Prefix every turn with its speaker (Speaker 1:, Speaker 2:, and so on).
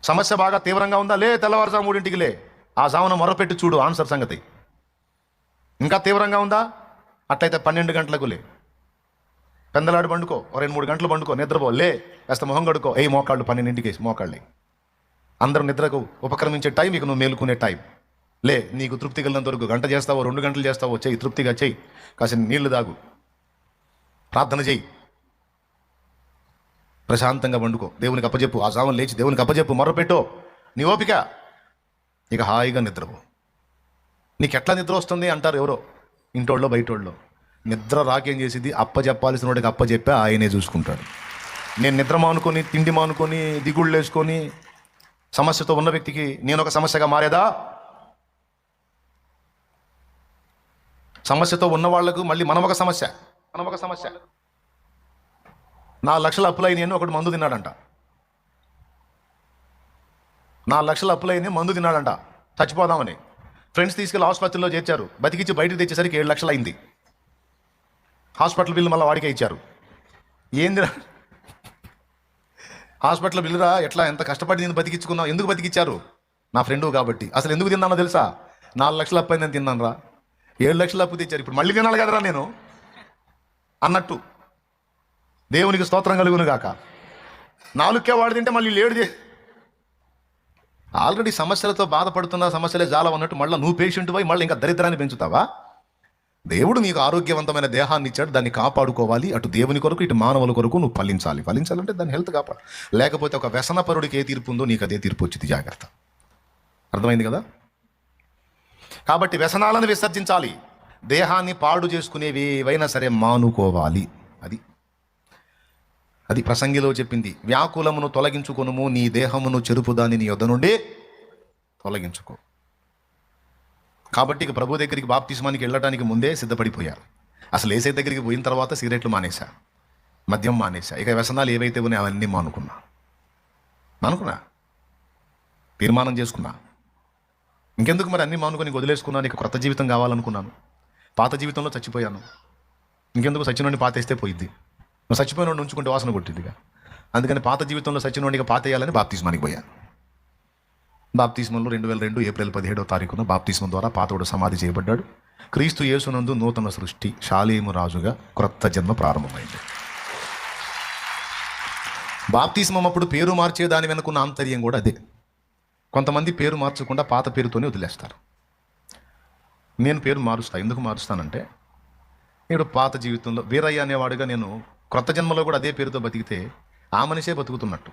Speaker 1: సమస్య బాగా తీవ్రంగా ఉందా? లే, తెల్లవారుజాము 3ంటికి లే. ఆ జామున మొరపెట్టి చూడు ఆన్సర్ సంగతి. ఇంకా తీవ్రంగా ఉందా? అట్లయితే 12 గంటలకు లే. పెందలాడు పండుకో, 2-3 గంటలు పండుకో, నిద్రపో, లే, కాస్త మొహం కడుకో, మోకాళ్ళు 12ంటికి వేసి మోకాళ్ళే. అందరూ నిద్రకు ఉపక్రమించే టైం, ఇక నువ్వు మేలుకునే టైం. లే, నీకు తృప్తి కలిగినంత వరకు గంట చేస్తావో 2 గంటలు చేస్తావో చెయ్యి, తృప్తిగా చెయ్యి. కాసిన నీళ్లు తాగు, ప్రార్థన చెయ్యి, ప్రశాంతంగా వండుకో, దేవునికి అప్పచెప్పు. ఆ జావం లేచి దేవునికి అప్పచెప్పు, మొర్రపెట్టో, నీ ఓపిక. ఇక హాయిగా నిద్రపో. నీకు ఎట్లా నిద్ర వస్తుంది అంటారు ఎవరో, ఇంటోళ్ళో బయటోళ్ళో. నిద్ర రాకేం చేసింది? అప్పచెప్పాల్సిన వాడికి అప్పచెప్పే ఆయనే చూసుకుంటాడు. నేను నిద్ర మానుకొని, తిండి మానుకొని, దిగుళ్ళు వేసుకొని సమస్యతో ఉన్న వ్యక్తికి నేను ఒక సమస్యగా మారేదా? సమస్యతో ఉన్న వాళ్లకు మళ్ళీ మనం ఒక సమస్య. 4 లక్షల అప్పులైన ఒకటి మందు తిన్నాడంట. 4 లక్షల అప్పులైన మందు తిన్నాడంట చచ్చిపోదామని. ఫ్రెండ్స్ తీసుకెళ్ళి హాస్పిటల్లో చేర్చారు. బతికిచ్చి బయటకు తెచ్చేసరికి 7 లక్షలు అయింది. హాస్పిటల్ బిల్లు మళ్ళీ వాడికే ఇచ్చారు. ఏందిరా హాస్పిటల్ బిల్లురా? ఎట్లా, ఎంత కష్టపడి నేను బతికించుకున్నావు? ఎందుకు బతికిచ్చారు? నా ఫ్రెండు కాబట్టి. అసలు ఎందుకు తిన్నానో తెలుసా? 4 లక్షలు అప్పు అయిందని తిన్నాను రా. 7 లక్షలు అప్పు తెచ్చారు, ఇప్పుడు మళ్ళీ తినాలి కదరా నేను అన్నట్టు. దేవునికి స్తోత్రం కలుగును గాక. 4కే వాడు తింటే మళ్ళీ 7 ఆల్రెడీ సమస్యలతో బాధపడుతున్న, సమస్యలే చాలా ఉన్నట్టు మళ్ళీ నువ్వు పేషెంట్ పోయి మళ్ళీ ఇంకా దరిద్రాన్ని పెంచుతావా? దేవుడు నీకు ఆరోగ్యవంతమైన దేహాన్ని ఇచ్చాడు, దాన్ని కాపాడుకోవాలి. అటు దేవుని కొరకు, ఇటు మానవుల కొరకు నువ్వు ఫలించాలంటే దాని హెల్త్ కాపాడు. లేకపోతే ఒక వ్యసనపరుడికి ఏ తీర్పు ఉందో నీకు అదే తీర్పు వచ్చింది. జాగ్రత్త. అర్థమైంది కదా? కాబట్టి వ్యసనాలను విసర్జించాలి. దేహాన్ని పాడు చేసుకునేవి ఏవైనా సరే మానుకోవాలి. అది ప్రసంగిలో చెప్పింది. వ్యాకులమును తొలగించుకొనుము, నీ దేహమును చెరుపుదాన్ని నీ యొద్ద నుండి తొలగించుకో. కాబట్టి ఇక ప్రభు దగ్గరికి బాప్తిస్మానికి వెళ్ళడానికి ముందే సిద్ధపడిపోయారు. అసలు ఏసై దగ్గరికి పోయిన తర్వాత సిగరెట్లు మానేశా, మద్యం మానేశా, ఇక వ్యసనాలు ఏవైతే ఉన్నాయో అవన్నీ మానుకున్నా, తీర్మానం చేసుకున్నా. ఇంకెందుకు మరి అన్నీ మానుకొని వదిలేసుకున్నాను. ఇక క్రొత్త జీవితం కావాలనుకున్నాను. పాత జీవితంలో చచ్చిపోయాను. ఇంకెందుకు? సచ్చినోడిని పాతేస్తే పోయిద్ది. నువ్వు చచ్చిపోయినోడిని ఉంచుకుంటే వాసన కొట్టిద్దిగా. అందుకని పాత జీవితంలో సచ్చినోడిగా పాతేయాలని బాప్తిస్మానికి పోయాను. బాప్తిస్మంలో 2002 ఏప్రిల్ 17వ తారీఖున బాప్తిస్మం ద్వారా పాతోడు సమాధి చేయబడ్డాడు. క్రీస్తు యేసునందు నూతన సృష్టి, షాలేము రాజుగా క్రొత్త జన్మ ప్రారంభమైంది. బాప్తిస్మం అప్పుడు పేరు మార్చేదాని వెనుకున్న ఆంతర్యం కూడా అదే. కొంతమంది పేరు మార్చకుండా పాత పేరుతోనే వదిలేస్తారు. నేను పేరు మారుస్తా. ఎందుకు మారుస్తానంటే, ఇప్పుడు పాత జీవితంలో వీరయ్య అనేవాడుగా నేను క్రొత్త జన్మలో కూడా అదే పేరుతో బతికితే ఆ మనిషే బతుకుతున్నట్టు.